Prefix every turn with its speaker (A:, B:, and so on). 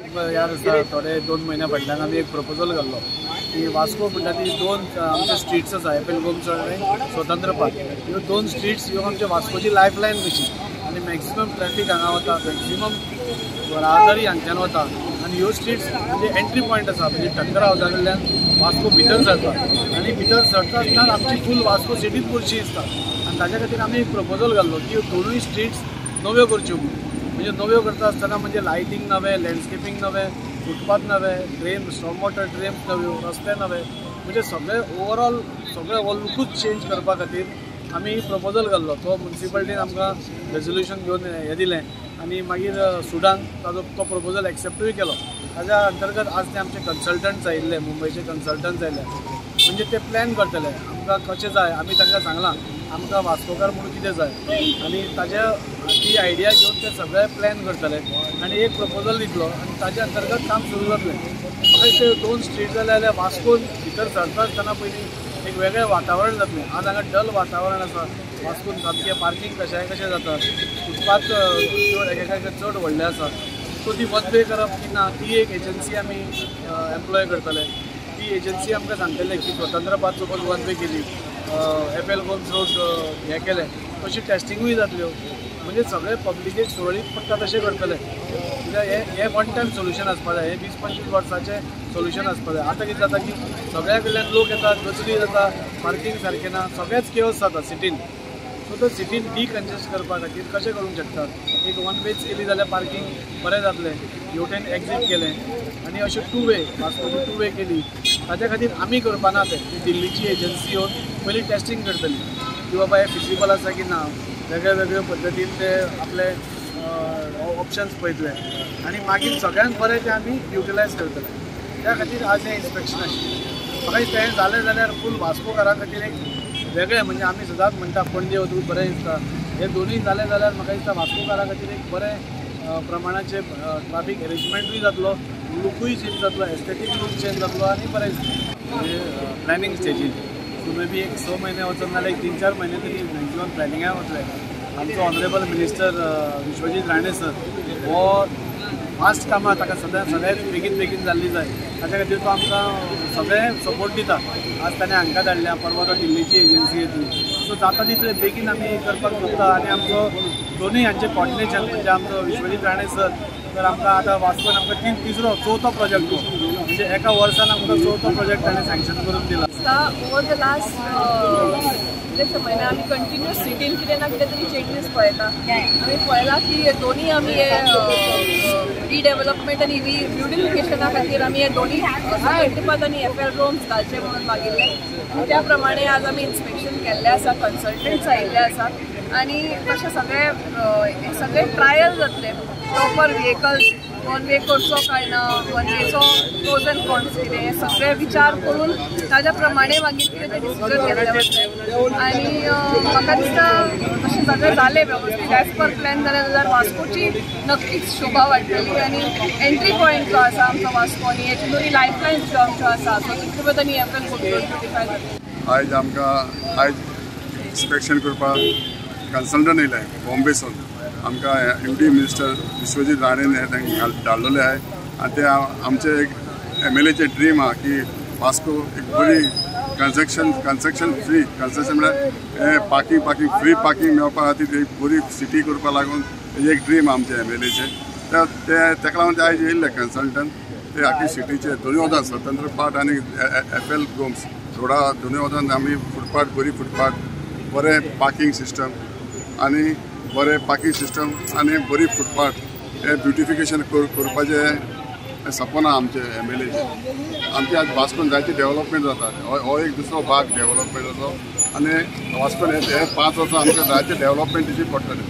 A: याद आसा थोडे 2 महिन्या फाटल्यान आमी एक प्रपोजल घाल्लो की वास्को म्हणटा ती दोन आमचे स्ट्रीट्स आसा एपेल गोम्स आनी स्वतंत्र पार्क ह्यो दोन स्ट्रीट्स ह्यो आमच्या वास्कोची लायफलायन कशी आनी मॅक्सिमम ट्रॅफिक हांगा वता मॅक्सिमम राहदारी हांगच्यान वता आनी ह्यो स्ट्रीट्स म्हणजे एंट्री पॉयंट आसा म्हणजे टंकर हावसा कडल्यान वास्को भितर सरता आनी भितर सरता आसतना आमची फूल वास्को सिटीच बुरशी दिसता आनी ताच्या खातीर आमी एक प्रपोजल घाल्लो की ह्यो दोनूय स्ट्रीट्स नव्यो करच्यो म्हणजे नव्यो करता आसतना म्हणजे लायटींग नवें लँडस्केपींग नवें फुटपाथ नवें ड्रेन स्टॉर्म वॉटर ड्रेन्स नव्यो रस्ते नवे म्हणजे सगळे ओवरऑल सगळे हो लुकूच चेंज करपा खातीर आमी प्रपोजल घाल्लो तो म्युनिसिपालिटीन आमकां रेजोल्युशन घेवन हें दिलें आनी मागीर सुडान तो प्रपोजल एक्सेप्टूय केलो ताज्या अंतर्गत आज ते आमचे कन्सल्टंट्स आयिल्ले मुंबयचे कन्सल्टंट्स आयिल्ले म्हणजे ते प्लॅन करतले आमकां कशें जाय आमी तांकां सांगलां आमकां वास्कोकार म्हणून कितें जाय आनी ताज्या ती आयडिया घेवन ते सगळे प्लॅन करतले आनी एक प्रपोजल दितलो आनी ताज्या अंतर्गत काम सुरू जातलें म्हाका ते दोन स्ट्रीट जाल्यार वास्कोन भितर सरता आसतना पयलीं एक वेगळें वातावरण जातलें आज हांगा डल वातावरण आसा वास्कोन सामकें पार्किंग कशें जाता फुटपाथ चड एकेका चड व्हडलें आसा सो ती वन वे करप की ना ती एक एजन्सी आमी एम्प्लॉय करतले ती एजन्सी आमकां सांगतले की स्वतंत्र पार्क सपोज वन वे केली एपेल गोम्स रोड हें केलें तशी टेस्टिंगूय जातल्यो म्हणजे सगळे पब्लिकेक सुरळीत पडटा तशें करतले कित्याक हे वन टायम सोल्युशन आसपा जाय हे 20-25 वर्साचें सोल्युशन आसपा जाय आतां कितें जाता की सगळ्या कडल्यान लोक येतात गचली जाता पार्किंग सारकें ना सगळेच केओस जाता सिटीन सो तो सिटीन डिकंजेस्ट करपा खातीर कशें करूंक शकता एक वन वेच केली जाल्यार पार्किंग बरें जातलें हेवटेन एक्झीट केलें आनी अशें टू वे वास्कोची टू वे केली ताच्या खातीर आमी करपाना तें दिल्लीची एजन्सी येवन पयलीं टेस्टिंग करतली की बाबा हें फिजिबल आसा की ना वेगळ्या वेगळ्या पद्दतीन ते आपले ऑप्शन्स पळयतले आनी मागीर सगळ्यांत बरें तें आमी युटिलायज करतले त्या खातीर आज हें इन्स्पेक्शन आशिल्लें म्हाका दिसता हें जालें जाल्यार फूल वास्कोकारां खातीर एक वेगळें म्हणजे आमी सदांच म्हणटा पणजे वचून बरें दिसता हे दोनूय जालें जाल्यार म्हाका दिसता वास्कोकारां खातीर एक बरें प्रमाणाचें ट्राफीक अरेंजमेंटूय जातलो लुकूय चेंज जातलो एस्थेटीक लूक चेंज जातलो आनी बरें दिसता प्लॅनिंग स्टेजीन सो मे बी एक 6 म्हयने वचून नाल्यार एक 3-4 म्हयने तरी मॅक्झिमम प्लॅनिंगाक वतले आमचो honourable minister Vishwajit Rane sir हो फास्ट कामां ताका सगळ्यात बेगीन जाल्ली जाय ताच्या खातीर तो आमकां सगळें सपोर्ट दिता आज ताणें हांकां धाडल्या परवा तो दिल्लीची एजन्सी येतली सो जाता तितले बेगीन आमी करपाक सोदता आनी आमचो दोनूय हांचे कॉर्डिनेशन म्हणजे आमचो विश्वजीत राणे सर तर आमकां आतां वास्कोन आमकां चवथो प्रोजेक्ट म्हणजे एका वर्सान आमकां चवथो प्रोजेक्ट ताणें सँक्शन करून दिला
B: ओवर द लास्ट कितलेशे म्हयने आमी कंटिन्यूस सिटीन कितें ना कितें तरी चेंजीस पळयता आमी पळयलां की दोनी आमी हे रिडेवलपमेंट आनी ब्युटिफिकेशना खातीर आमी हे दोनी फुटपाथ आनी एपेल गोम्स घालचे म्हणून मागिल्ले आनी त्या प्रमाणे आज आमी इन्स्पेक्शन केल्लें आसा कन्सल्टंट्स आयिल्ले आसात आनी तशें सगळे ट्रायल जातले प्रॉपर व्हेकल्स वन वे करचो काय ना वन वेचो प्रोज एंड कॉन्स कितें हे सगळे विचार करून ताज्या प्रमाणे मागीर कितें तें डिसिजन घेतलें वतलें आनी म्हाका दिसता तशें सगळें जालें वेवस्थीत एज पर प्लॅन जालें जाल्यार वास्कोची नक्कीच शोभा वाडटली आनी एंट्री पॉयंट जो आसा आमचो वास्को आनी हेची दोनी लायफलायन्स ज्यो आमच्यो आसा स्वतंत्र आनी एपेल ब्युटिफाय जातली
C: आयज आमकां आयज इन्स्पेक्शन करपाक कन्सल्टंट येयले बॉम्बेसून आमकां MD मिनिस्टर विश्वजीत राणेन धाडलेले आहे आनी ते आमचे एक MLAचे ड्रीम आहा की वास्को एक बरी कन्स्ट्रक्शन फ्री कन्स्ट्रक्शन म्हळ्यार पार्किंग फ्री पार्किंग मेळपा खातीर एक बरी सिटी करपा लागून एक ड्रीम आमचे MLAचे तेका लागून ते आयज येयल्ले कन्सल्टंट ते आख्खी सिटीचे दोनूय वदां स्वतंत्र पार्क आनी एपेल गोम्स रोडा दोनूय वदां आमी फुटपाथ बरी फुटपाथ बरें पार्किंग सिस्टम आनी बरें पार्किंग सिस्टम आनी बरी फुटपाथ हे ब्युटिफिकेशन करपाचें सपन आहा आमचे MLAचे आमचे आज वास्कोन जायते डेव्हलपमेंट जाता हो एक दुसरो भाग डेव्हलपमेंटाचो आनी वास्कोन हे 5 वर्सां आमकां जायते डेव्हलपमेंट दिवची पडटलें.